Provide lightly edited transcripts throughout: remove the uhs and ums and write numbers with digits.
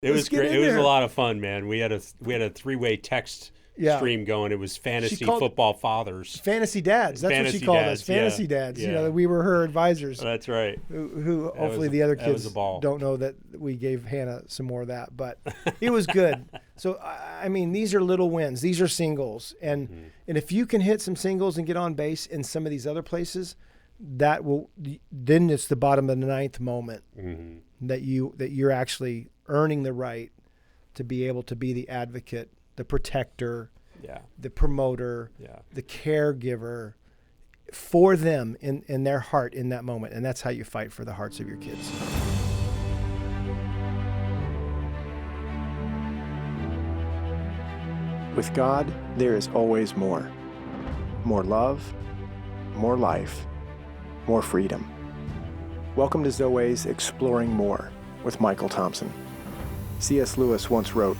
It was great. It was a lot of fun, man. We had a three-way text stream going. It was fantasy football fathers. Fantasy dads. That's what she called us. Fantasy dads. Yeah. We were her advisors. That's right. Who hopefully the other kids don't know that we gave Hannah some more of that. But it was good. So, I mean, these are little wins. These are singles. And if you can hit some singles and get on base in some of these other places, then it's the bottom of the ninth moment that you're actually earning the right to be able to be the advocate, the protector, the promoter, the caregiver for them in their heart in that moment. And that's how you fight for the hearts of your kids. With God, there is always more. More love, more life, more freedom. Welcome to Zoe's Exploring More with Michael Thompson. C.S. Lewis once wrote,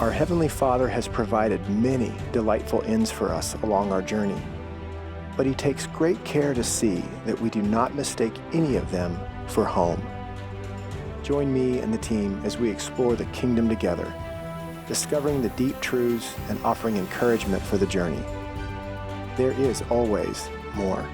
"Our Heavenly Father has provided many delightful ends for us along our journey, but He takes great care to see that we do not mistake any of them for home." Join me and the team as we explore the kingdom together, discovering the deep truths and offering encouragement for the journey. There is always more.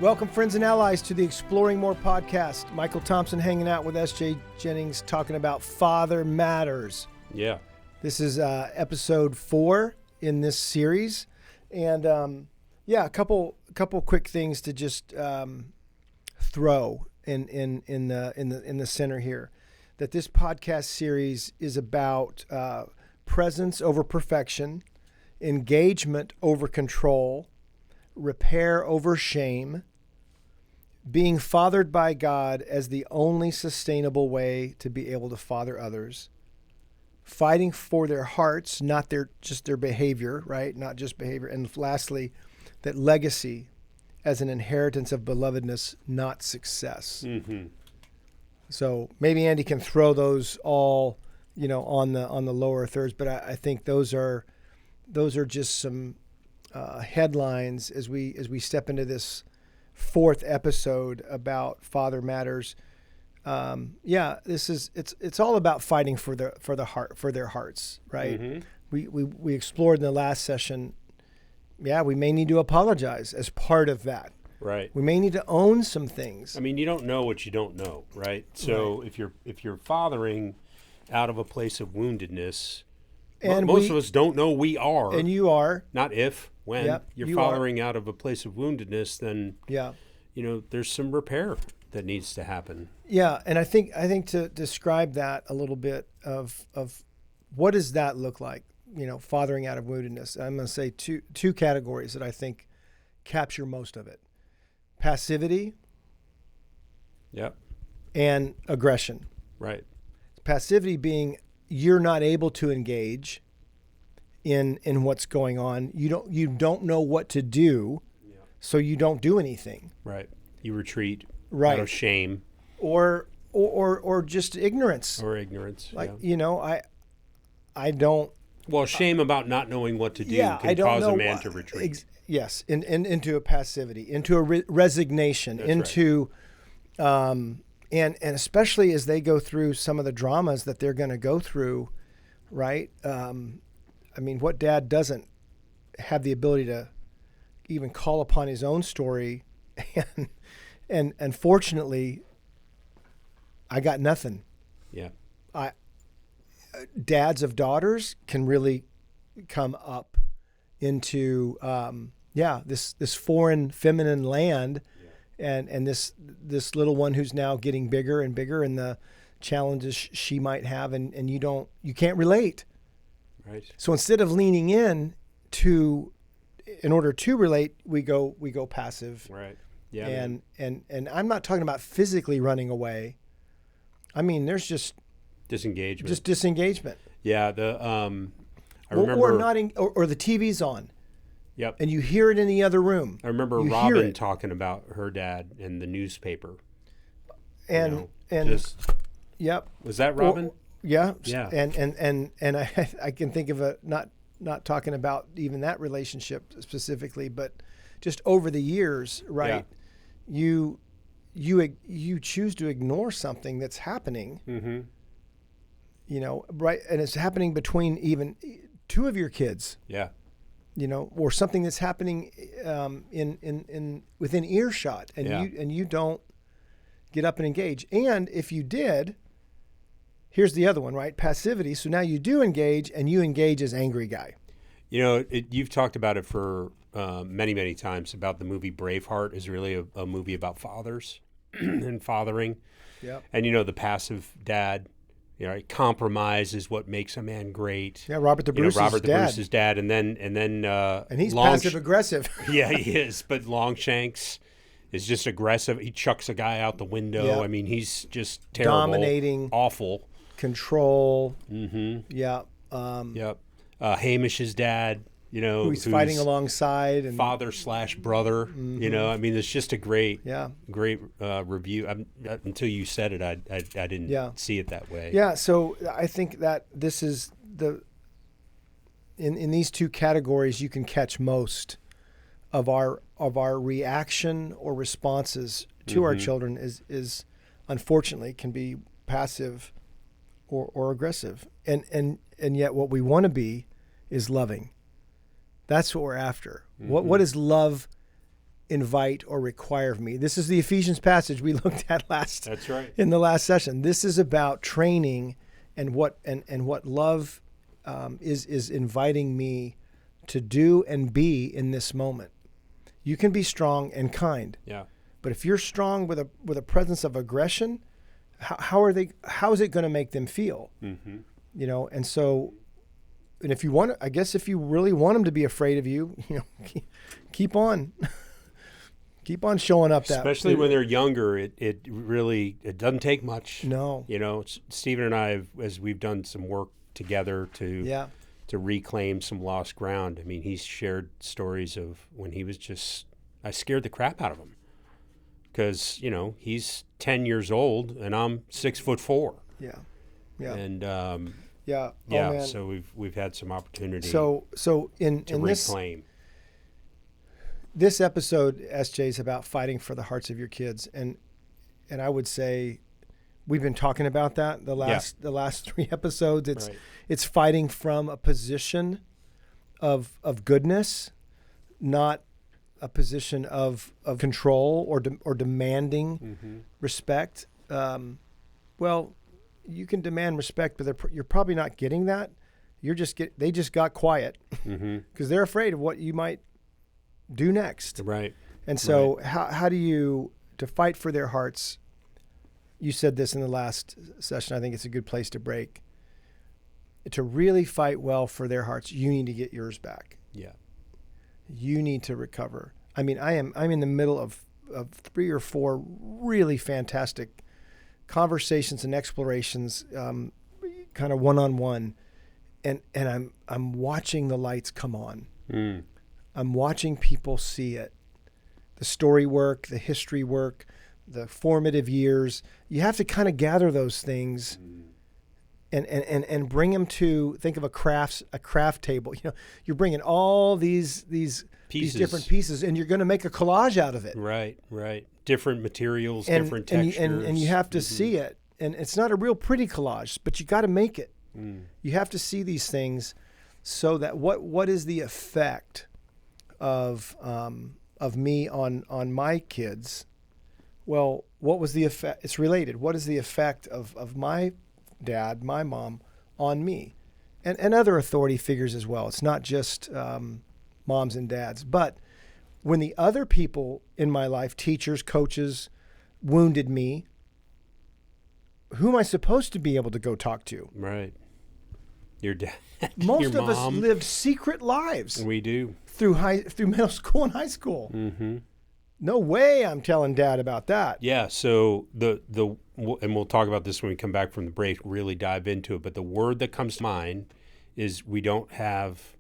Welcome, friends and allies, to the Exploring More podcast. Michael Thompson hanging out with SJ Jennings talking about Father Matters. Yeah. This is episode 4 in this series. And a couple quick things to just throw in the center here. That this podcast series is about presence over perfection, engagement over control, repair over shame, being fathered by God as the only sustainable way to be able to father others, fighting for their hearts, not just their behavior, right? Not just behavior. And lastly, that legacy as an inheritance of belovedness, not success. Mm-hmm. So maybe Andy can throw those all, on the lower thirds, but I think those are just some headlines as we step into this 4th episode about Father Matters. It's all about fighting for their hearts, right? Mm-hmm. We explored in the last session. Yeah, we may need to apologize as part of that. Right. We may need to own some things. I mean, you don't know what you don't know, right? So if you're fathering out of a place of woundedness, and most of us don't know we are. And you are. Not if, when you're fathering out of a place of woundedness, then there's some repair that needs to happen. Yeah, and I think to describe that a little bit of what does that look like, fathering out of woundedness. I'm going to say two categories that I think capture most of it. Passivity. Yep. And aggression. Right. Passivity being you're not able to engage in what's going on. You don't know what to do, so you don't do anything. Right. You retreat out of shame. Or just ignorance. Or ignorance. Like, I don't. Well, shame about not knowing what to do can cause a man to retreat. Yes, into a passivity, into a resignation, That's into, right. And especially as they go through some of the dramas that they're going to go through, right? I mean, what dad doesn't have the ability to even call upon his own story, and fortunately, I got nothing. Yeah. Dads of daughters can really come up into this foreign feminine land, and this little one who's now getting bigger and bigger, and the challenges she might have, and you can't relate. Right. So instead of leaning in order to relate, we go passive. Right. Yeah. And I'm not talking about physically running away. I mean, there's just disengagement. Just disengagement. Yeah. I remember, or the TV's on. Yep. And you hear it in the other room. I remember Robin talking about her dad in the newspaper. Yep. Was that Robin? Yeah. Yeah. And I can think of not talking about even that relationship specifically, but just over the years, right? Yeah. you choose to ignore something that's happening, right? And it's happening between even two of your kids. Yeah. Or something that's happening in within earshot, and you don't get up and engage. And if you did, here's the other one, right? Passivity. So now you do engage, and you engage as angry guy. You've talked about it for many, many times about the movie Braveheart is really a movie about fathers and fathering. Yep. And, the passive dad, compromise is what makes a man great. Yeah, Robert the Bruce's dad. And he's passive aggressive. Yeah, he is. But Longshanks is just aggressive. He chucks a guy out the window. Yep. I mean, he's just terrible. Dominating. Awful. Control. Mm-hmm. Yeah. Yep. Hamish's dad, who's fighting alongside, and father/brother. I mean, it's just a great review. Until you said it, I didn't see it that way. Yeah. So I think that this is in these two categories, you can catch most of our reaction or responses to our children is unfortunately can be passive or aggressive, and yet what we want to be is loving. That's what we're after. What does love invite or require of me? This is the Ephesians passage we looked at That's right. in the last session. This is about training and what love is inviting me to do and be in this moment. You can be strong and kind. Yeah. But if you're strong with a presence of aggression, how is it going to make them feel? And so, and if you want, I guess if you really want them to be afraid of you, keep on showing up. Especially when they're younger, it really doesn't take much. No. Stephen and I, as we've done some work together to reclaim some lost ground. I mean, he's shared stories of when he was I scared the crap out of him because, he's 10 years old and I'm 6'4". Yeah. Yeah. And, yeah. Yeah. So we've had some opportunity to reclaim. This episode, SJ, is about fighting for the hearts of your kids. And I would say we've been talking about that the last 3 episodes. It's fighting from a position of goodness, not a position of control or demanding respect. Well, you can demand respect, but you're probably not getting that. They just got quiet because they're afraid of what you might do next. Right. And so how do you, to fight for their hearts, you said this in the last session, I think it's a good place to break. To really fight well for their hearts, you need to get yours back. Yeah. You need to recover. I mean, I'm in the middle of 3 or 4 really fantastic conversations and explorations, kind of one-on-one, and I'm watching the lights come on. I'm watching people see it. The story work, the history work, the formative years. You have to kind of gather those things and bring them to, think of a craft table. You're bringing all these different pieces, and you're going to make a collage out of it. Right. Different materials, different textures. And you have to see it. And it's not a real pretty collage, but you got to make it. You have to see these things so that what is the effect of me on my kids? Well, what was the effect? It's related. What is the effect of my dad, my mom on me? And other authority figures as well. It's not just moms and dads. But when the other people in my life, teachers, coaches, wounded me, who am I supposed to be able to go talk to? Right. Your dad. Most your of mom. us lived secret lives. We do. Through middle school and high school. No way I'm telling Dad about that. Yeah. So and we'll talk about this when we come back from the break. Really dive into it. But the word that comes to mind is we don't have,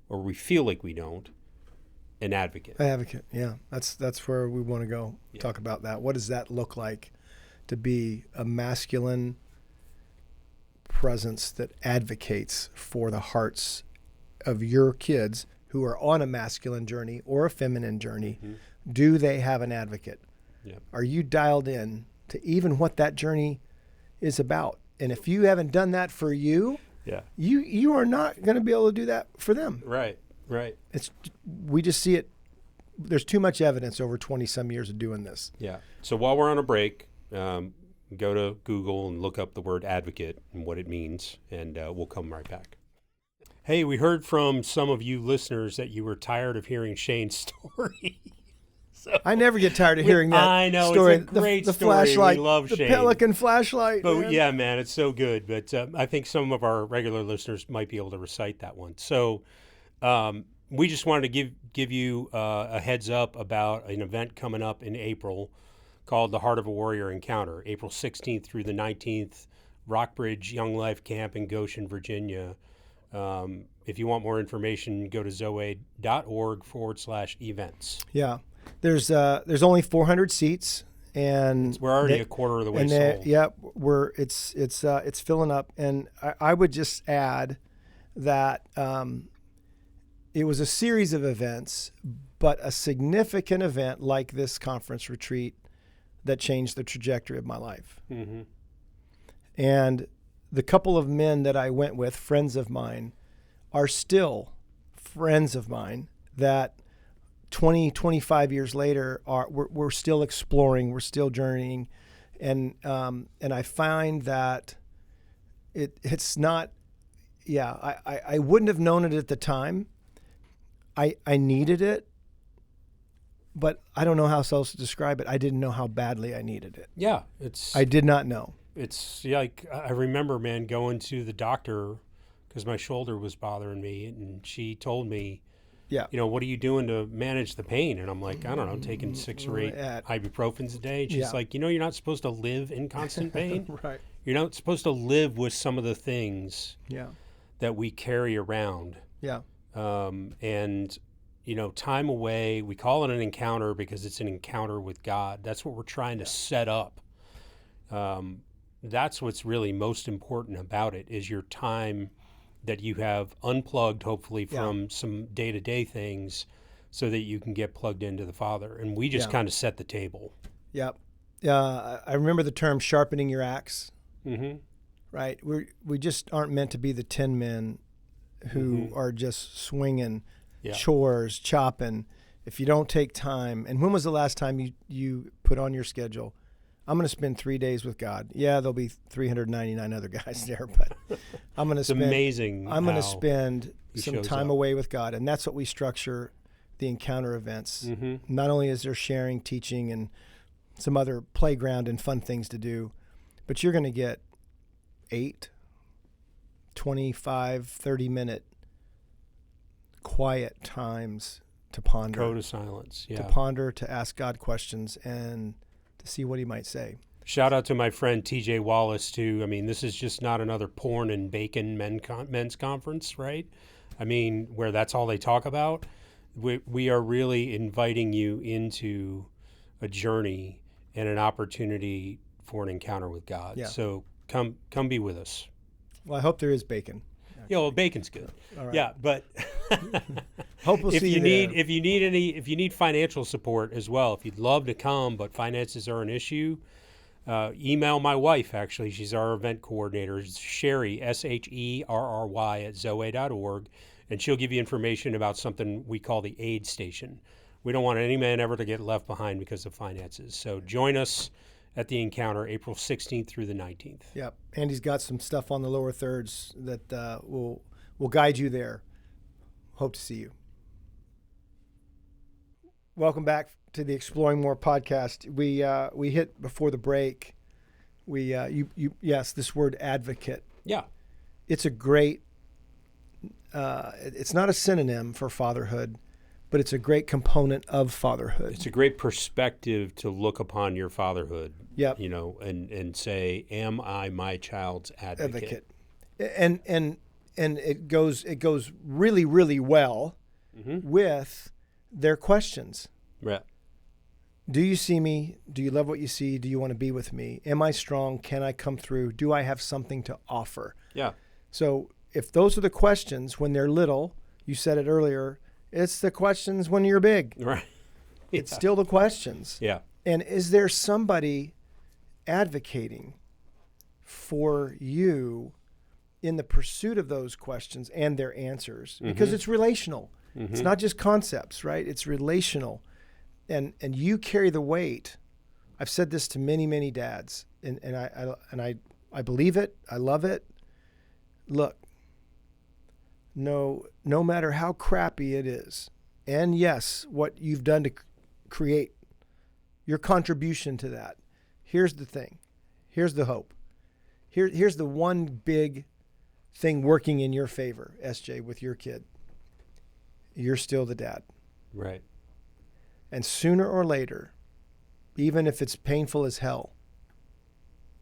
or we feel like we don't, an advocate. An advocate. Yeah. That's where we want to go. Yeah. Talk about that. What does that look like to be a masculine presence that advocates for the hearts of your kids who are on a masculine journey or a feminine journey? Do they have an advocate? Yep. Are you dialed in to even what that journey is about? And if you haven't done that for you, you are not going to be able to do that for them. Right. We just see it. There's too much evidence over 20 some years of doing this. Yeah. So while we're on a break, go to Google and look up the word advocate and what it means, and we'll come right back. Hey, we heard from some of you listeners that you were tired of hearing Shane's story. So, I never get tired of hearing that. I know, story. It's a great the story. Flashlight, We love the Shane. Pelican flashlight. But man. man, it's so good. But I think some of our regular listeners might be able to recite that one. So we just wanted to give you a heads up about an event coming up in April called the Heart of a Warrior Encounter, April 16th through the 19th, Rockbridge Young Life Camp in Goshen, Virginia. If you want more information, go to zoe.org/events. Yeah. There's only 400 seats, and we're already a quarter of the way sold. Yeah, it's filling up. And I would just add that it was a series of events, but a significant event like this conference retreat that changed the trajectory of my life. Mm-hmm. And the couple of men that I went with, friends of mine, are still friends of mine that 20, 25 years later we're still exploring, we're still journeying. And I find that it's not, I wouldn't have known it at the time. I needed it, but I don't know how else to describe it. I didn't know how badly I needed it. Yeah. I did not know. It's like, I remember, man, going to the doctor because my shoulder was bothering me, and she told me, what are you doing to manage the pain? And I'm like, I don't know, taking 6 or 8 ibuprofens a day. And she's like, you're not supposed to live in constant pain. Right. You're not supposed to live with some of the things that we carry around. Yeah. And, time away, we call it an encounter because it's an encounter with God. That's what we're trying to set up. That's what's really most important about it, is your time that you have unplugged, hopefully, from some day-to-day things so that you can get plugged into the Father. And we just kind of set the table. Yep. I remember the term sharpening your axe. Mm-hmm. Right? We just aren't meant to be the 10 men who are just swinging, chores, chopping. If you don't take time, and when was the last time you put on your schedule, I'm going to spend 3 days with God. Yeah, there'll be 399 other guys there, but I'm going to spend. It's amazing. I'm going to spend some time away with God, and that's what we structure the encounter events. Mm-hmm. Not only is there sharing, teaching, and some other playground and fun things to do, but you're going to get 8, 25, 30-minute quiet times to ponder. Go to silence. Yeah. To ponder, to ask God questions, and to see what he might say. Shout out to my friend TJ Wallace too. I mean, this is just not another porn and bacon men's conference, right? I mean, where that's all they talk about. We are really inviting you into a journey and an opportunity for an encounter with God. Yeah. So come be with us. Well, I hope there is bacon. Yeah, well, bacon's good. All right. Yeah, but hope we'll see you there. there. If you need financial support as well, if you'd love to come but finances are an issue, email my wife. Actually, she's our event coordinator, Sherry, SHERRY @zoe.org, and she'll give you information about something we call the aid station. We don't want any man ever to get left behind because of finances. So join us at the encounter, April 16th through the 19th. Yep. Andy's got some stuff on the lower thirds that will guide you there. Hope to see you. Welcome back to the Exploring More podcast. We hit before the break. This word advocate. Yeah. It's a great. It's not a synonym for fatherhood, but it's a great component of fatherhood. It's a great perspective to look upon your fatherhood. Yep. And say, am I my child's advocate? And it goes really, really well with their questions. Right. Do you see me? Do you love what you see? Do you want to be with me? Am I strong? Can I come through? Do I have something to offer? Yeah. So if those are the questions when they're little, you said it earlier, it's the questions when you're big. Right. It's still the questions. Yeah. And is there somebody advocating for you in the pursuit of those questions and their answers? Because it's relational. It's not just concepts, right? It's relational. And you carry the weight. I've said this to many, many dads, and I believe it. I love it. Look, no matter how crappy it is, and yes, what you've done to create your contribution to that, here's the thing. Here's the hope. Here's the one big thing working in your favor, SJ, with your kid. You're still the dad. Right. And sooner or later, even if it's painful as hell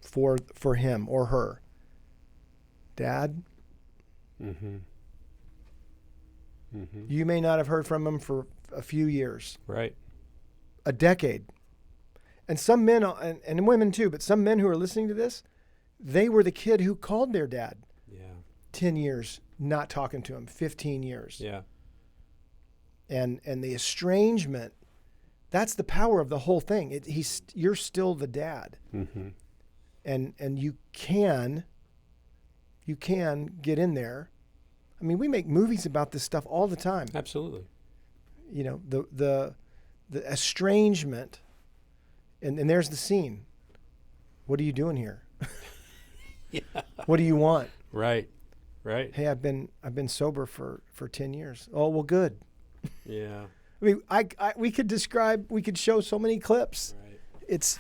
for him or her, Dad, you may not have heard from him for a few years. Right. A decade. And some men, and women too, but some men who are listening to this, they were the kid who called their dad. Yeah. 10 years not talking to him, 15 years. Yeah. And the estrangement, that's the power of the whole thing. You're still the dad. And you can get in there. I mean, we make movies about this stuff all the time. Absolutely. You know, the estrangement, and there's the scene. What are you doing here? Yeah. What do you want? Right. Right. Hey, I've been sober for 10 years. Oh, well, good. Yeah. I mean, we could show so many clips. Right. It's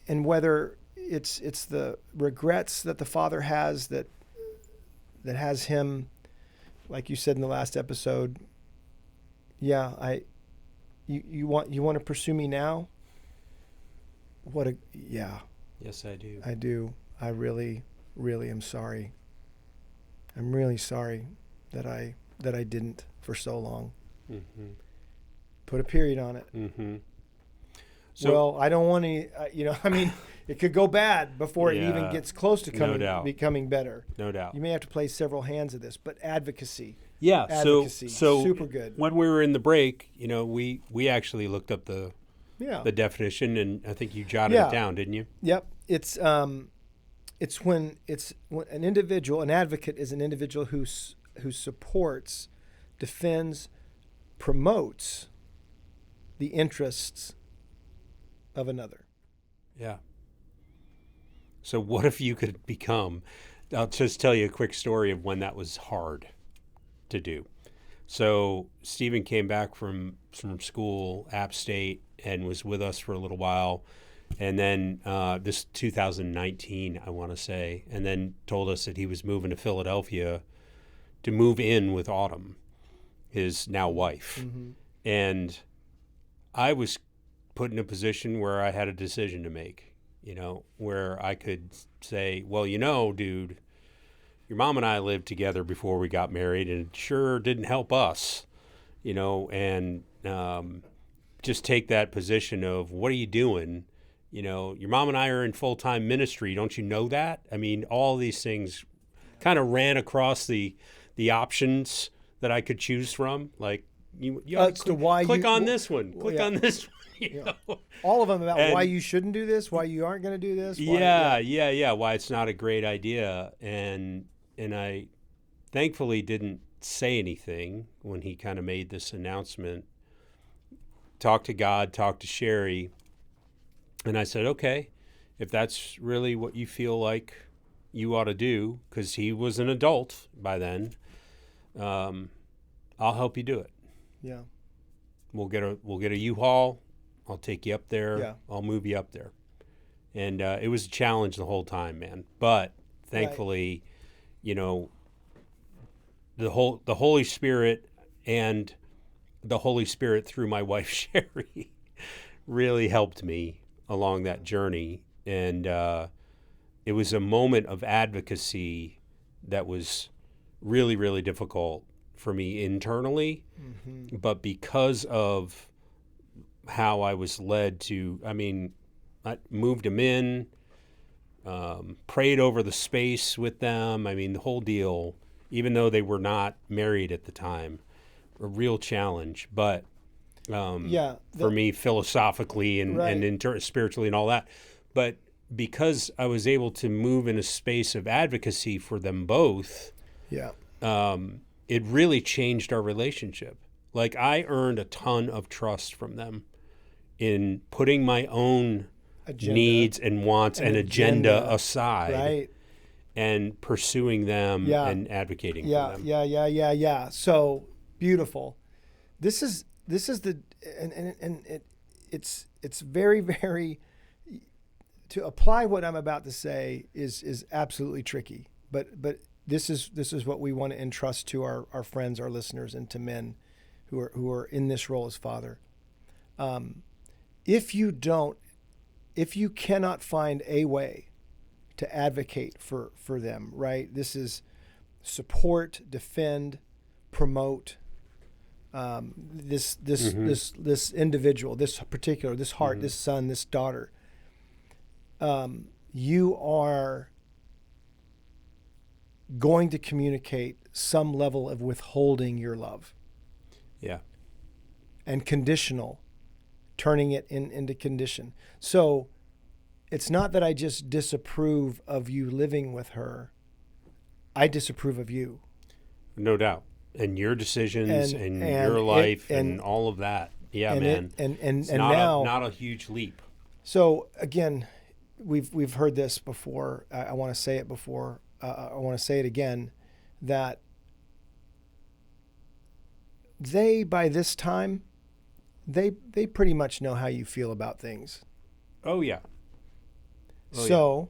and whether it's the regrets that the father has that has him, like you said in the last episode. Yeah, you want to pursue me now? Yes, I do. I do. I really, really am sorry. I'm really sorry that I didn't for so long. Put a period on it. So, well, I don't want to, I mean, it could go bad before it even gets close to becoming better. No doubt. You may have to play several hands of this, but advocacy. Yeah. Advocacy. So super good. When we were in the break, we actually looked up the definition, and I think you jotted it down, didn't you? Yep. It's when an individual, an advocate is an individual who supports, defends, promotes the interests of another. Yeah. So what if you could become, I'll just tell you a quick story of when that was hard to do. So Stephen came back from school, App State, and was with us for a little while. And then this 2019, I want to say, and then told us that he was moving to Philadelphia to move in with Autumn, his now wife. And I was put in a position where I had a decision to make, where I could say, well, dude, your mom and I lived together before we got married, and it sure didn't help us, and just take that position of, what are you doing? Your mom and I are in full-time ministry. Don't you know that? I mean, all these things kind of ran across the options that I could choose from. Like, click on this one. Click on this one. All of them about why you shouldn't do this, why you aren't going to do this. Why it's not a great idea. And I thankfully didn't say anything when he kind of made this announcement. Talk to God, talk to Sherry. And I said, okay, if that's really what you feel like you ought to do, because he was an adult by then, I'll help you do it. Yeah. We'll get a U-Haul. I'll take you up there. Yeah. I'll move you up there. And it was a challenge the whole time, man. But thankfully, the Holy Spirit and the Holy Spirit through my wife Sherry really helped me along that journey. And it was a moment of advocacy that was really, really difficult for me internally. But because of how I was led to, I moved them in, prayed over the space with them. I mean, the whole deal, even though they were not married at the time, a real challenge. But for me philosophically and spiritually and all that. But because I was able to move in a space of advocacy for them both, it really changed our relationship. Like, I earned a ton of trust from them in putting my own needs and wants and agenda aside, and pursuing them and advocating for them. Yeah. So beautiful. This is the and it's very, very, to apply what I'm about to say is absolutely tricky. But this is what we want to entrust to our friends, our listeners, and to men who are in this role as father. If you cannot find a way to advocate for them, right? This is support, defend, promote this individual, this particular, this heart, this son, this daughter. You are going to communicate some level of withholding your love. Yeah. And conditional, turning it into condition. So it's not that I just disapprove of you living with her. I disapprove of you. No doubt. And your decisions and your life and all of that. Yeah, man. And now not a huge leap. So again, we've heard this before. I want to say it before. I want to say it again, that they, by this time, they pretty much know how you feel about things. Oh yeah. So,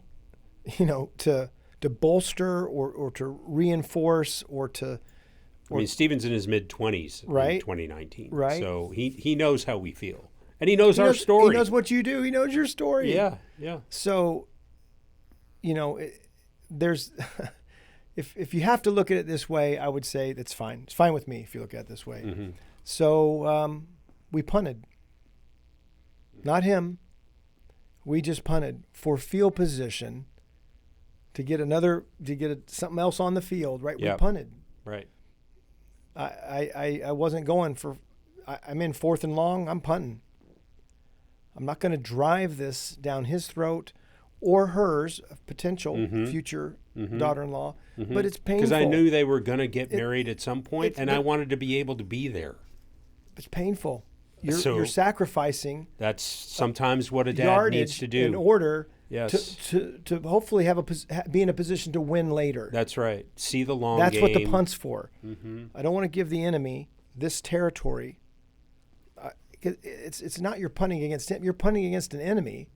to bolster or to reinforce or to. I mean, Stephen's in his mid-20s in 2019. Right. So he knows how we feel. And he knows our story. He knows what you do. He knows your story. Yeah. So, there's if you have to look at it this way, I would say that's fine. It's fine with me if you look at it this way. Mm-hmm. So we punted. Not him. We just punted for field position to get something else on the field, right? Yep. We punted. Right. I wasn't going for, I'm in 4th and long, I'm punting. I'm not going to drive this down his throat or hers, potential future daughter-in-law, but it's painful. Because I knew they were going to get married at some point, and I wanted to be able to be there. It's painful. You're sacrificing. That's sometimes what a dad needs to do in order yes. to hopefully be in a position to win later. That's right. See the long game. That's what the punt's for. I don't want to give the enemy this territory. It's not you're punting against him. You're punting against an enemy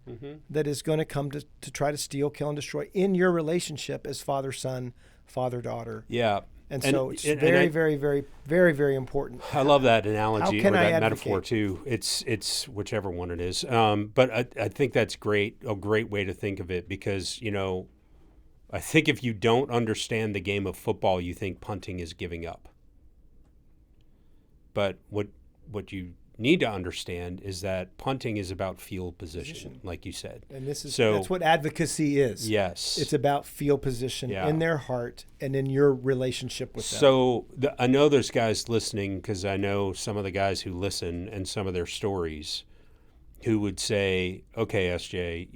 that is going to come to try to steal, kill, and destroy in your relationship as father-son, father-daughter. Yeah. And so it's very, very, very, very, very important. I love that analogy or that advocate? metaphor too. It's whichever one it is. But I think that's great, a great way to think of it because, I think if you don't understand the game of football, you think punting is giving up. But what you need to understand is that punting is about field position, like you said. And that's what advocacy is. Yes. It's about field position in their heart and in your relationship with them. So I know there's guys listening because I know some of the guys who listen and some of their stories who would say, okay, SJ,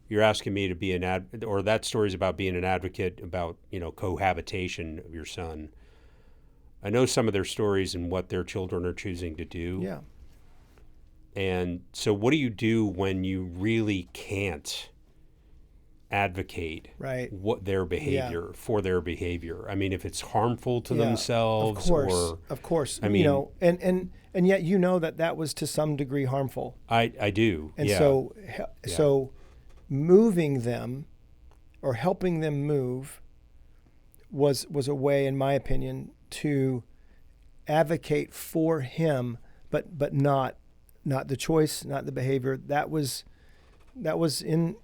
you're asking me to be or that story's about being an advocate about, cohabitation of your son. I know some of their stories and what their children are choosing to do. Yeah. And so what do you do when you really can't advocate what their behavior for their behavior? I mean, if it's harmful to themselves of course. I mean, and yet that was to some degree harmful. I do. And so moving them or helping them move was a way, in my opinion, to advocate for him, but not the choice, not the behavior. That was in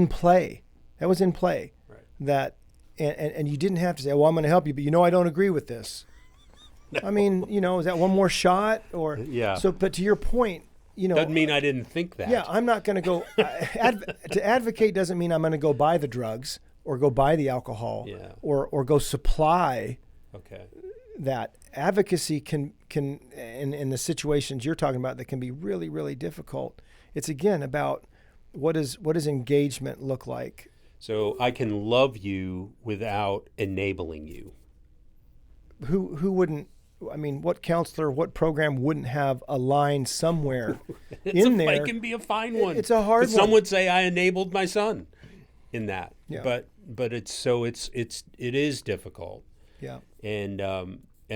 play. That was in play. Right. That and you didn't have to say, well, I'm going to help you, but I don't agree with this. No. I mean, is that one more shot or So, but to your point, doesn't mean I didn't think that. Yeah, I'm not going to go. To advocate doesn't mean I'm going to go buy the drugs or go buy the alcohol or go supply. Okay. that advocacy can in the situations you're talking about that can be really, really difficult. It's again about what does engagement look like? So I can love you without enabling you. Who wouldn't? I mean, what counselor, what program wouldn't have a line somewhere in there? It can be a fine one. It's a hard one. Some would say I enabled my son in that. Yeah. But it is difficult. Yeah. And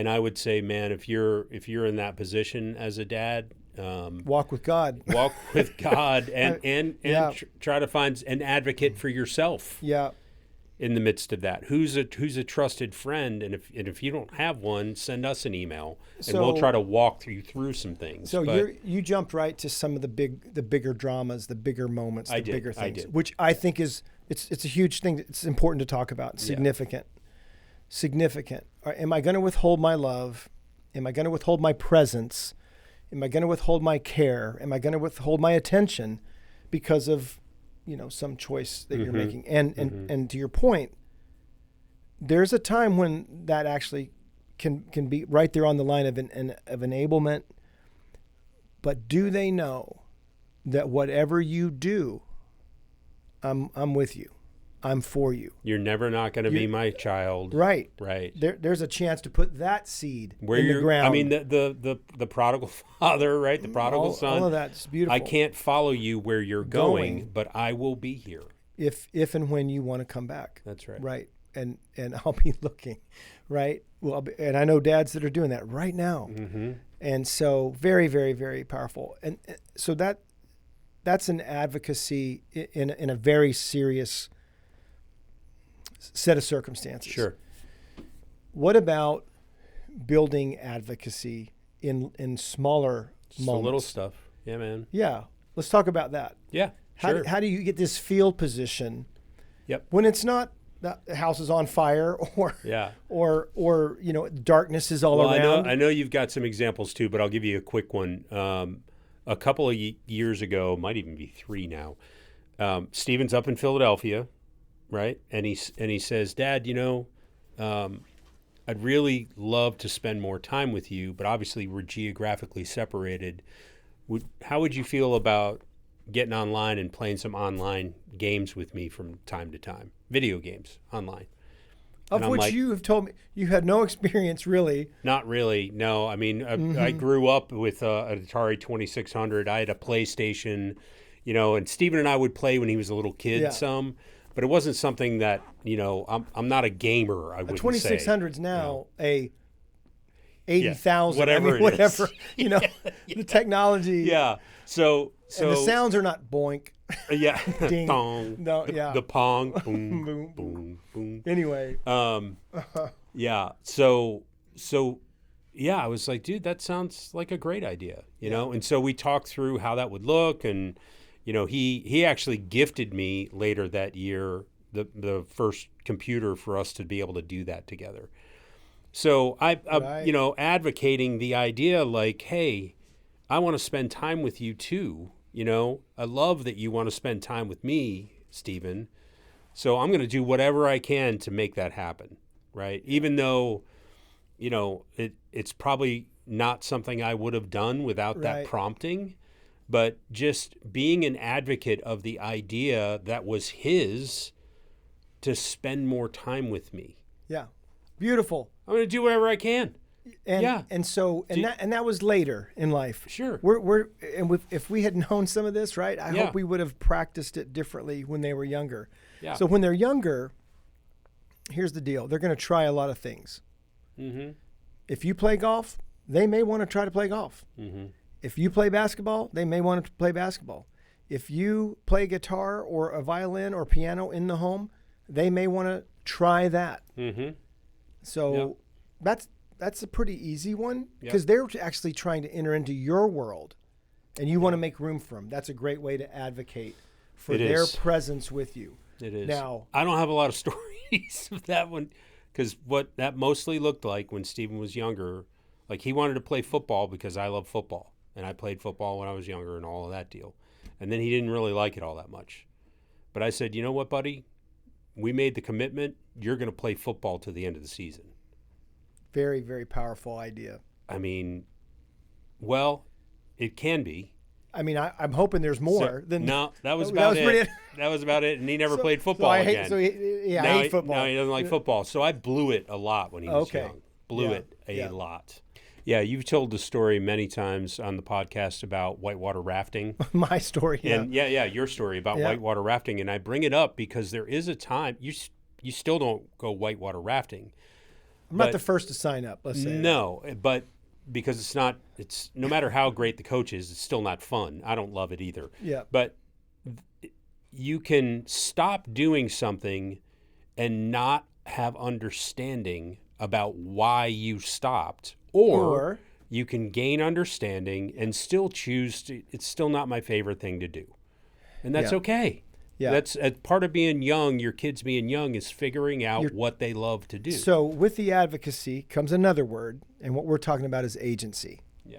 I would say, man, if you're in that position as a dad, walk with God. Walk with God and Yeah. Try to find an advocate for yourself. Yeah. In the midst of that, who's a trusted friend, and if you don't have one, send us an email, and we'll try to walk you through some things. So you jumped right to some of the bigger dramas, the bigger moments, bigger things, which I think it's a huge thing. It's important to talk about. Significant. Am I going to withhold my love? Am I going to withhold my presence? Am I going to withhold my care? Am I going to withhold my attention because of some choice that you're making? And to your point, there's a time when that actually can be right there on the line of enablement. But do they know that whatever you do, I'm with you. I'm for you. You're never not going to be my child. Right. Right. There's a chance to put that seed in the ground. I mean, the prodigal father, right? The prodigal son. All of that's beautiful. I can't follow you where you're going, but I will be here. If and when you want to come back. That's right. Right. And I'll be looking. Right. Well, and I know dads that are doing that right now. Mm-hmm. And so very, very, very powerful. And so that's an advocacy in a very serious set of circumstances. Sure. What about building advocacy in smaller Just moments? the little stuff. Yeah, man. Yeah. Let's talk about that. Yeah. Sure. How do you get this field position? Yep. When it's not the house is on fire or darkness is all around. I know you've got some examples too, but I'll give you a quick one. A couple of years ago, might even be 3 now. Stephen's up in Philadelphia. Right. And he says, Dad, I'd really love to spend more time with you, but obviously we're geographically separated. How would you feel about getting online and playing some online games with me from time to time? Video games online. Of which you have told me you had no experience really. Not really. No. I mean, I grew up with an Atari 2600. I had a PlayStation, and Stephen and I would play when he was a little kid some. But it wasn't something that, I'm not a gamer, I wouldn't say. A 2600's now a 80,000. Whatever it is. The technology. Yeah. So and the sounds are not boink. Yeah. Ding. Dong. No, yeah. The pong. Boom, boom, boom, boom. Anyway. Yeah. So I was like, dude, that sounds like a great idea, you know? And so we talked through how that would look, and he actually gifted me later that year the first computer for us to be able to do that together. So I advocating the idea like, hey, I want to spend time with you too. I love that you want to spend time with me, Stephen. So I'm going to do whatever I can to make that happen, right? Even though, it's probably not something I would have done without that prompting. But just being an advocate of the idea that was his to spend more time with me. Yeah. Beautiful. I'm going to do whatever I can. And so that was later in life. Sure. If we had known some of this, right? I hope we would have practiced it differently when they were younger. Yeah. So when they're younger, here's the deal. They're going to try a lot of things. Mm-hmm. If you play golf, they may want to try to play golf. Mm-hmm. If you play basketball, they may want to play basketball. If you play guitar or a violin or piano in the home, they may want to try that. Mm-hmm. So that's a pretty easy one because they're actually trying to enter into your world, and you want to make room for them. That's a great way to advocate for their presence with you. It is. Now, I don't have a lot of stories of that one because what that mostly looked like when Stephen was younger, like he wanted to play football because I love football. And I played football when I was younger and all of that deal. And then he didn't really like it all that much. But I said, you know what, buddy? We made the commitment. You're going to play football to the end of the season. Very, very powerful idea. I mean, well, it can be. I mean, I'm hoping there's more than no. That was about it. That was about it. And he never played football again. I hate football. No, he doesn't like football. So I blew it a lot when he was young. Blew it a lot. Yeah, you've told the story many times on the podcast about whitewater rafting. My story, yeah. And your story about whitewater rafting. And I bring it up because there is a time you still don't go whitewater rafting. I'm not the first to sign up, let's say. No, but because it's no matter how great the coach is, it's still not fun. I don't love it either. Yeah. But you can stop doing something and not have understanding about why you stopped, or you can gain understanding and still choose to, it's still not my favorite thing to do. And that's okay. Yeah. That's part of being young, your kids being young, is figuring out what they love to do. So with the advocacy comes another word, and what we're talking about is agency. Yeah.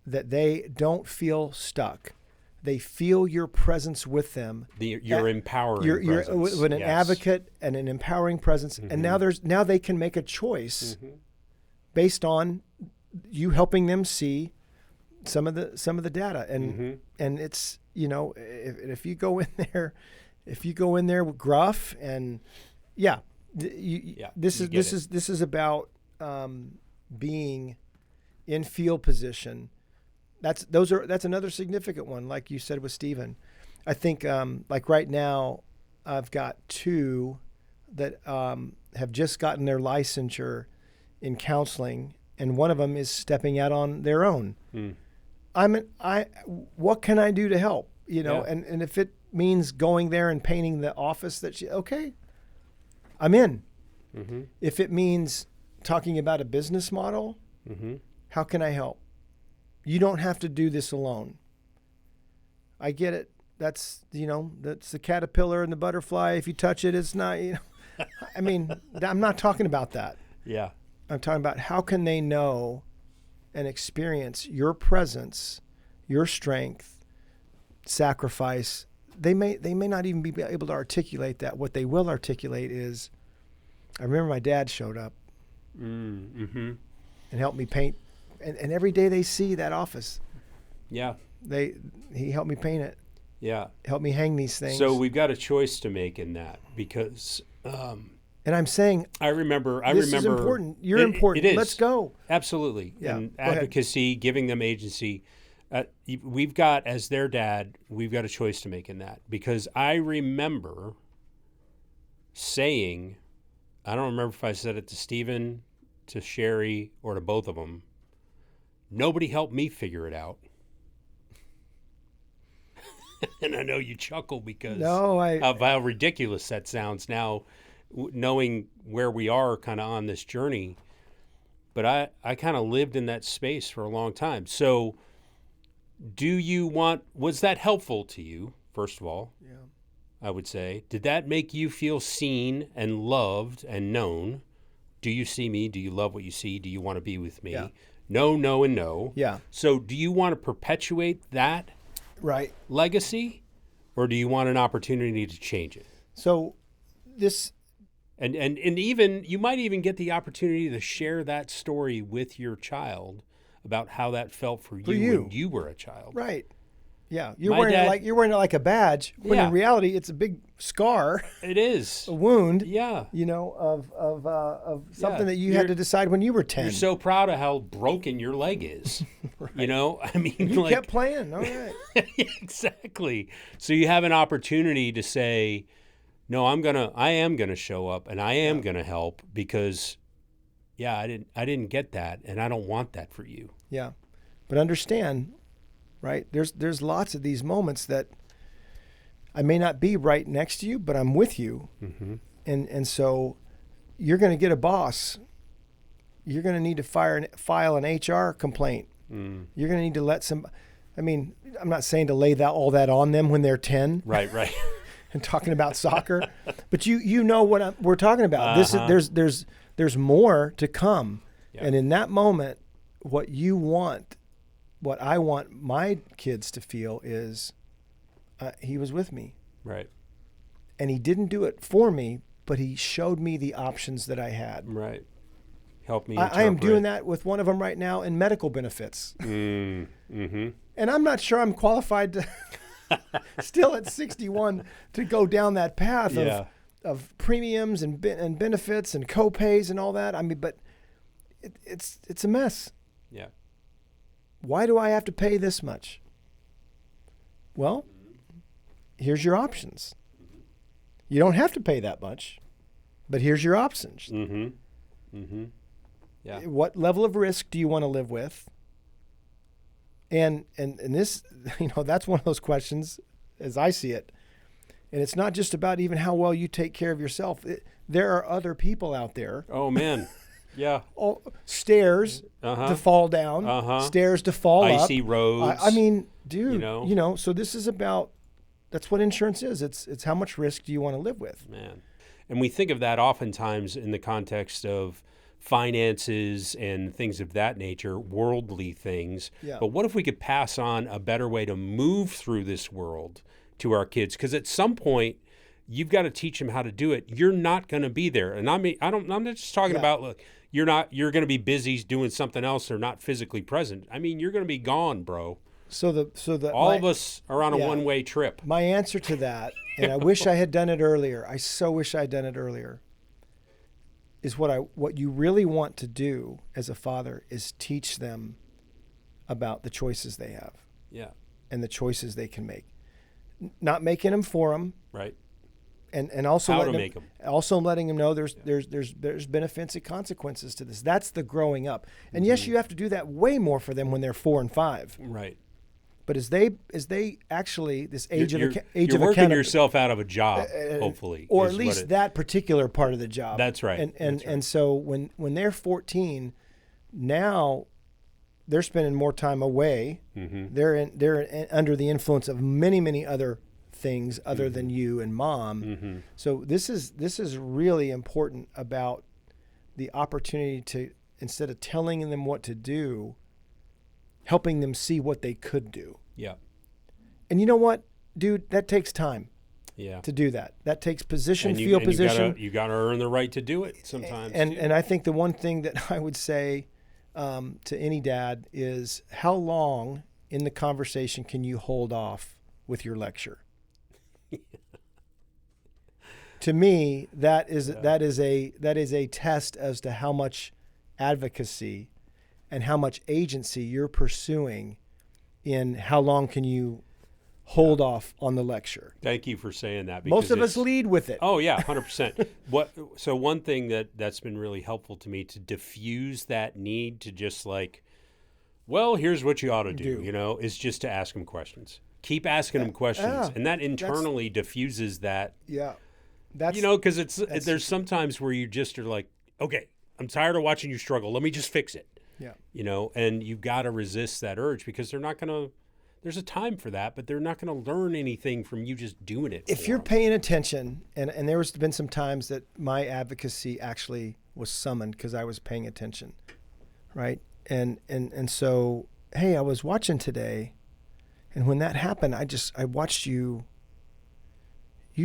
That they don't feel stuck. They feel your presence with them. Your empowering presence. You're with an advocate and an empowering presence. Mm-hmm. And now they can make a choice based on you helping them see some of the data. And and it's, if you go in there with gruff and this is about being in field position. That's another significant one, like you said with Stephen. I think like right now, I've got two that have just gotten their licensure in counseling, and one of them is stepping out on their own. What can I do to help? And if it means going there and painting the office I'm in. Mm-hmm. If it means talking about a business model, how can I help? You don't have to do this alone. I get it. That's the caterpillar and the butterfly. If you touch it, it's not, I mean, I'm not talking about that. Yeah. I'm talking about how can they know and experience your presence, your strength, sacrifice. They may not even be able to articulate that. What they will articulate is, I remember my dad showed up and helped me paint. And every day they see that office. Yeah. He helped me paint it. Yeah. Helped me hang these things. So we've got a choice to make in that because and I'm saying I remember this is important. You're important. It is. Let's go. Absolutely. Yeah. And advocacy, giving them agency. We've got, as their dad, we've got a choice to make in that, because I remember saying, I don't remember if I said it to Stephen, to Sherry, or to both of them, nobody helped me figure it out. And I know you chuckle because of how ridiculous that sounds now, knowing where we are kind of on this journey. But I kind of lived in that space for a long time. So was that helpful to you, first of all? Yeah. I would say. Did that make you feel seen and loved and known? Do you see me? Do you love what you see? Do you want to be with me? Yeah. No, no, and no. Yeah. So do you want to perpetuate that legacy, or do you want an opportunity to change it? So this... And even, you might even get the opportunity to share that story with your child about how that felt for you when you were a child. Right. Yeah. You're wearing it like a badge, when in reality it's a big scar. It is. A wound. Yeah. Of something that you had to decide when you were 10. You're so proud of how broken your leg is. Right. I mean, you kept playing. All right. Exactly. So you have an opportunity to say, no, I am gonna show up and I am gonna help, because I didn't get that, and I don't want that for you. Yeah. But understand, right? There's lots of these moments that I may not be right next to you, but I'm with you. Mm-hmm. And so you're going to get a boss. You're going to need to file an HR complaint. Mm. You're going to need to I'm not saying to lay all that on them when they're 10. Right. And talking about soccer, but you know what we're talking about. There's more to come. Yeah. And in that moment, what I want my kids to feel is he was with me. Right. And he didn't do it for me, but he showed me the options that I had. Right. Help me I am doing that with one of them right now in medical benefits. Mm-hmm. And I'm not sure I'm qualified to still at 61 to go down that path of premiums and benefits and co-pays and all that. I mean, but it's a mess. Yeah. Why do I have to pay this much? Well, here's your options. You don't have to pay that much, but here's your options. Mm-hmm. Mm-hmm. Yeah. What level of risk do you want to live with? And this, that's one of those questions as I see it. And it's not just about even how well you take care of yourself. There are other people out there. Oh, man. Yeah. Stairs to fall down, stairs to fall up. Icy roads. I mean, dude, so this is about, that's what insurance is. It's how much risk do you want to live with? Man. And we think of that oftentimes in the context of finances and things of that nature, worldly things. Yeah. But what if we could pass on a better way to move through this world to our kids? Because at some point, you've got to teach them how to do it. You're not going to be there. And I'm not just talking about, look, you're going to be busy doing something else or not physically present. I mean, you're going to be gone, bro. All of us are on a one-way trip. My answer to that, and I wish I had done it earlier. I so wish I had done it earlier. Is what you really want to do as a father is teach them about the choices they have. Yeah. And the choices they can make. Not making them for them. Right. And also letting them know there's benefits and consequences to this. That's the growing up. And yes, you have to do that way more for them when they're 4 and 5. Right. But as they actually this age of you're working yourself out of a job, hopefully, or at least that particular part of the job. That's right. And so when they're 14, now they're spending more time away. Mm-hmm. They're under the influence of many other things other than you and mom. Mm-hmm. So this is really important about the opportunity to, instead of telling them what to do, helping them see what they could do. Yeah. And you know what, dude, that takes time. Yeah. To do that. That takes position. You got to earn the right to do it sometimes. And I think the one thing that I would say to any dad is, how long in the conversation can you hold off with your lecture? To me, that is a test as to how much advocacy and how much agency you're pursuing in how long can you hold off on the lecture. Thank you for saying that. Most of us lead with it. Oh yeah, 100%. So one thing that's been really helpful to me to diffuse that need to just like, well, here's what you ought to do. Is just to ask them questions. Keep asking them questions, and that internally diffuses that. Yeah. Because there's sometimes where you just are like, okay, I'm tired of watching you struggle. Let me just fix it. Yeah. And you've got to resist that urge because they're not going to, there's a time for that, but they're not going to learn anything from you just doing it. If you're paying attention, and there has been some times that my advocacy actually was summoned because I was paying attention, right? And so, hey, I was watching today, and when that happened, I watched you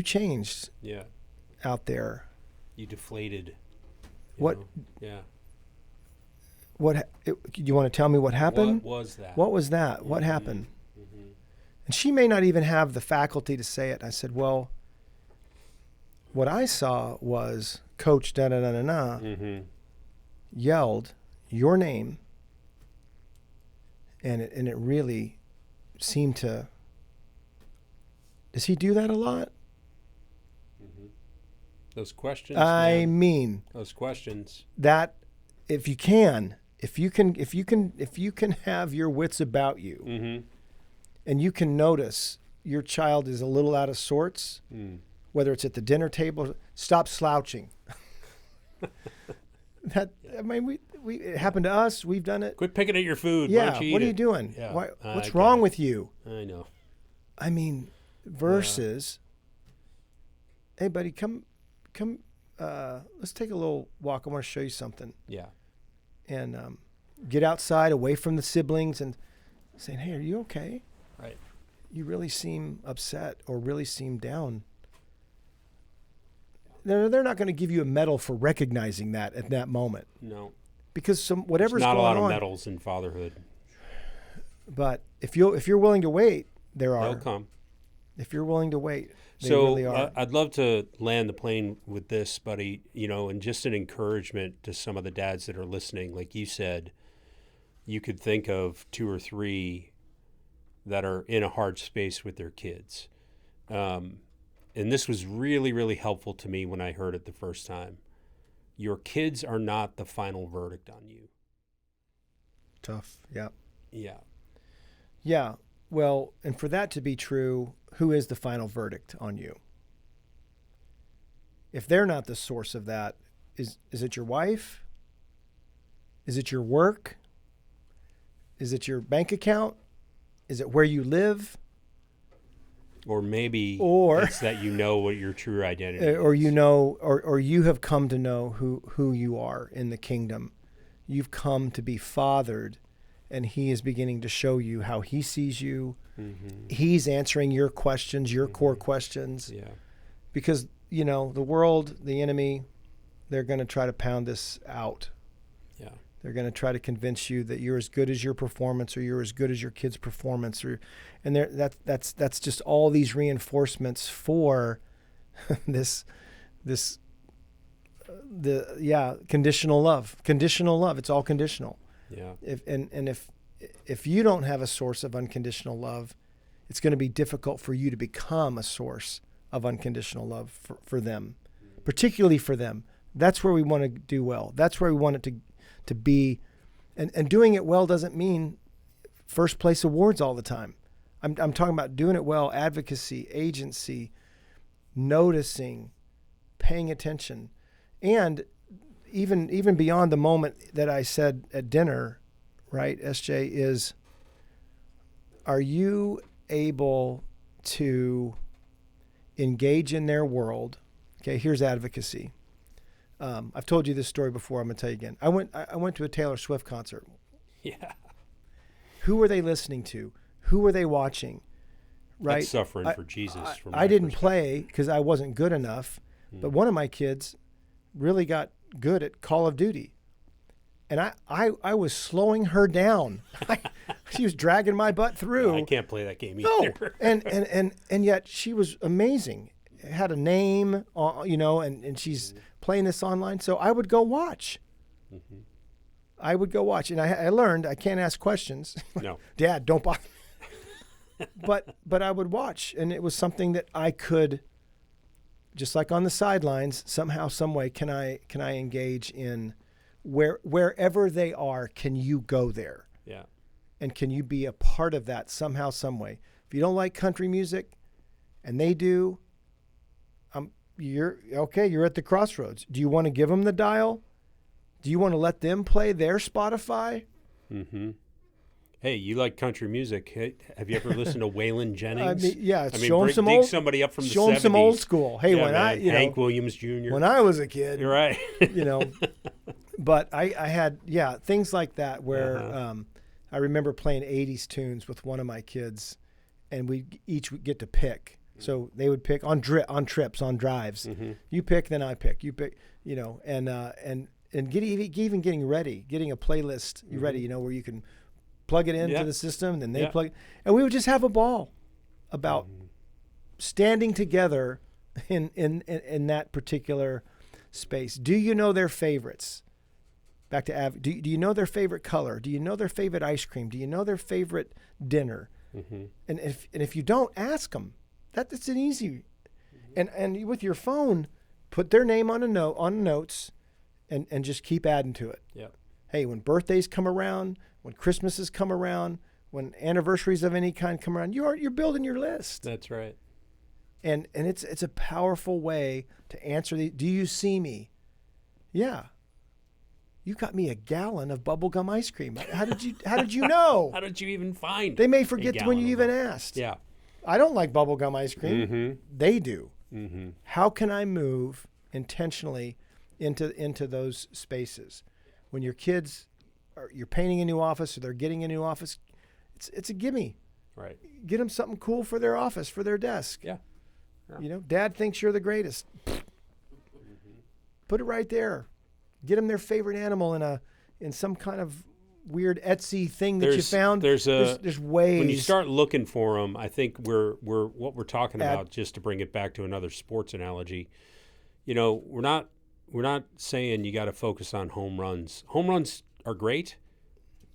changed. Yeah. Out there. You deflated. Yeah. You want to tell me what happened? What was that? Mm-hmm. What happened? Mm-hmm. And she may not even have the faculty to say it. I said, well, what I saw was Coach mm-hmm. yelled your name, and it really seemed to. Does he do that a lot? Mm-hmm. Those questions. Those questions. That if you can have your wits about you, mm-hmm. and you can notice your child is a little out of sorts, whether it's at the dinner table, stop slouching. It happened to us. We've done it. Quit picking at your food. Yeah. Why don't you what eat are you doing? Yeah. What's wrong with you? I know. I mean, versus, hey, buddy, come. Let's take a little walk. I want to show you something. Yeah. And get outside, away from the siblings, and saying, hey, are you okay? Right. You really seem upset or really seem down. They're not going to give you a medal for recognizing that at that moment. No. because whatever's There's not going a lot on, of medals in fatherhood. But if you're willing to wait, there are. They'll come. If you're willing to wait, they So really are. I'd love to land the plane with this, buddy, and just an encouragement to some of the dads that are listening. Like you said, you could think of 2 or 3 that are in a hard space with their kids. And this was really, really helpful to me when I heard it the first time. Your kids are not the final verdict on you. Tough. Yeah. Yeah. Yeah. Well, and for that to be true, who is the final verdict on you? If they're not the source of that, is it your wife? Is it your work? Is it your bank account? Is it where you live? Or maybe it's that you know what your true identity is. Or or you have come to know who you are in the kingdom. You've come to be fathered, and he is beginning to show you how he sees you. Mm-hmm. He's answering your questions, your core questions. Yeah. Because, the world, the enemy, they're going to try to pound this out. Yeah. They're going to try to convince you that you're as good as your performance, or you're as good as your kid's performance, and that's just all these reinforcements for conditional love. Conditional love. It's all conditional. Yeah. If you don't have a source of unconditional love, it's going to be difficult for you to become a source of unconditional love for them, particularly for them. That's where we want to do well. That's where we want it to be. And doing it well doesn't mean first place awards all the time. I'm talking about doing it well, advocacy, agency, noticing, paying attention. And even beyond the moment that I said at dinner, right, SJ, is, are you able to engage in their world? Okay, here's advocacy. I've told you this story before. I'm going to tell you again. I went to a Taylor Swift concert. Yeah. Who were they listening to? Who were they watching? Right. That's suffering for Jesus. I didn't play because I wasn't good enough. But one of my kids really got good at Call of Duty. And I was slowing her down. She was dragging my butt through. I can't play that game either. No. And yet she was amazing. Had a name, and she's playing this online. So I would go watch. Mm-hmm. I would go watch. And I learned I can't ask questions. No. Dad, don't bother. But I would watch. And it was something that I could, just like on the sidelines, somehow, some way, can I engage in wherever they are, can you go there? Yeah. And can you be a part of that somehow, some way? If you don't like country music and they do, you're at the crossroads. Do you want to give them the dial? Do you want to let them play their Spotify? Mm-hmm. Hey, you like country music. Hey, have you ever listened to Waylon Jennings? Show them some old, somebody up from the 70s. Show them some old school. Hey, Hank Williams Jr. When I was a kid. You're right. But I had, things like that where I remember playing 80s tunes with one of my kids, and we each would get to pick. So they would pick on trips, on drives. Mm-hmm. You pick, then I pick. You pick, and even getting ready, getting a playlist ready, where you can plug it into the system, and then they plug it. And we would just have a ball about standing together in that particular space. Do you know their favorites? Back to do you know their favorite color? Do you know their favorite ice cream? Do you know their favorite dinner? Mm-hmm. And if you don't, ask them. That's an easy. And with your phone, put their name on notes, and just keep adding to it. Yeah. Hey, when birthdays come around, when Christmases come around, when anniversaries of any kind come around, you're building your list. That's right. And it's a powerful way to answer the. Do you see me? Yeah. You got me a gallon of bubblegum ice cream. How did you know? How did you even find? They may forget when you even asked. Yeah. I don't like bubblegum ice cream. Mm-hmm. They do. Mm-hmm. How can I move intentionally into those spaces? When your kids you're painting a new office, or they're getting a new office, it's a gimme. Right. Get them something cool for their office, for their desk. Yeah. Dad thinks you're the greatest. Mm-hmm. Put it right there. Get them their favorite animal in in some kind of weird Etsy thing that you found. There's ways. When you start looking for them, I think we're what we're talking about, just to bring it back to another sports analogy, we're not saying you got to focus on home runs. Home runs are great.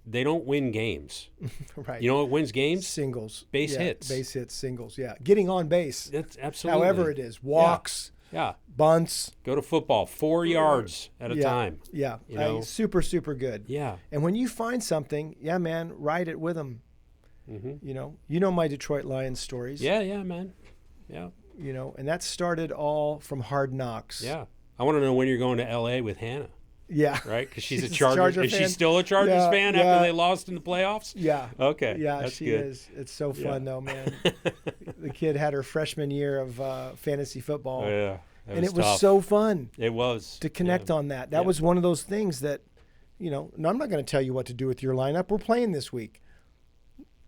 They don't win games. Right. You know what wins games? Singles. Base hits. Base hits, singles, yeah. Getting on base. That's absolutely. However it is. Walks. Yeah. Bunts. Go to football, 4 yards at a time. Yeah. Super, super good. Yeah. And when you find something, man, ride it with them. Mm-hmm. My Detroit Lions stories. Yeah, man. Yeah. And that started all from Hard Knocks. Yeah. I want to know when you're going to L.A. with Hannah. Yeah. Right? Because she's a Charger Is fan. she still a Chargers fan after they lost in the playoffs? Yeah. Okay. Yeah, that's she good. is. It's so fun, though, man. The kid had her freshman year of fantasy football. Oh, yeah. It was so fun. It was. To connect on that. That was one of those things that, no, I'm not going to tell you what to do with your lineup. We're playing this week.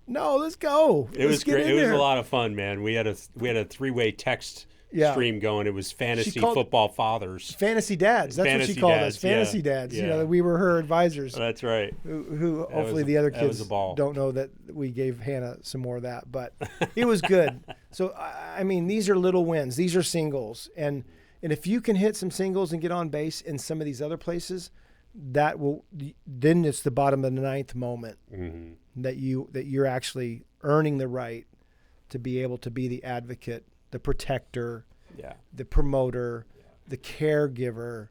No, let's go. It was great. It was a lot of fun, man. We had a 3-way text stream going. It was fantasy football fathers. Fantasy dads. That's what she called us. Fantasy dads. Yeah. We were her advisors. That's right. Who hopefully the other kids don't know that we gave Hannah some more of that. But it was good. So, these are little wins. These are singles. And if you can hit some singles and get on base in some of these other places, then it's the bottom of the ninth moment that you're actually earning the right to be able to be the advocate, the protector, the promoter, the caregiver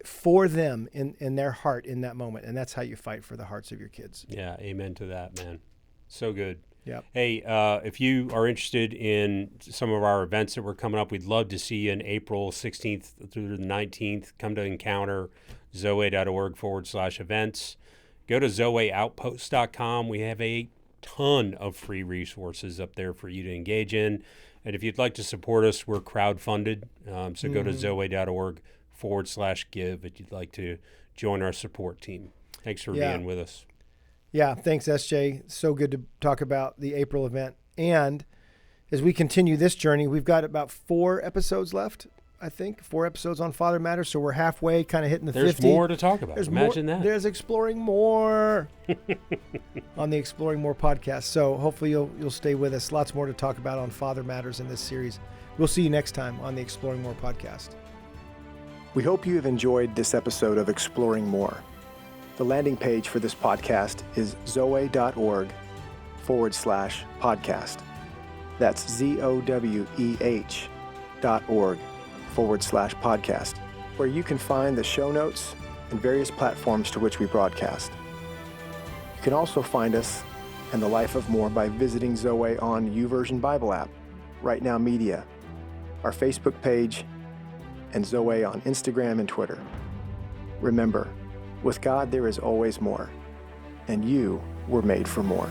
for them in their heart in that moment. And that's how you fight for the hearts of your kids. Yeah, amen to that, man. So good. Yeah. Hey, if you are interested in some of our events that we're coming up, we'd love to see you in April 16th through the 19th. Come to Encounter, zoe.org/events. Go to zoeoutpost.com. We have a ton of free resources up there for you to engage in. And if you'd like to support us, we're crowdfunded. So go to zoe.org/give if you'd like to join our support team. Thanks for being with us. Yeah, thanks, SJ. So good to talk about the April event. And as we continue this journey, we've got about 4 episodes left, I think. 4 episodes on Father Matters, so we're halfway, kind of hitting the 50. There's more to talk about. Imagine that. There's Exploring More on the Exploring More podcast. So hopefully you'll stay with us. Lots more to talk about on Father Matters in this series. We'll see you next time on the Exploring More podcast. We hope you have enjoyed this episode of Exploring More. The landing page for this podcast is zoe.org/podcast. That's ZOWEH.org/podcast, where you can find the show notes and various platforms to which we broadcast. You can also find us and the Life of More by visiting Zoe on YouVersion Bible app, Right Now Media, our Facebook page, and Zoe on Instagram and Twitter. Remember, with God there is always more, and you were made for more.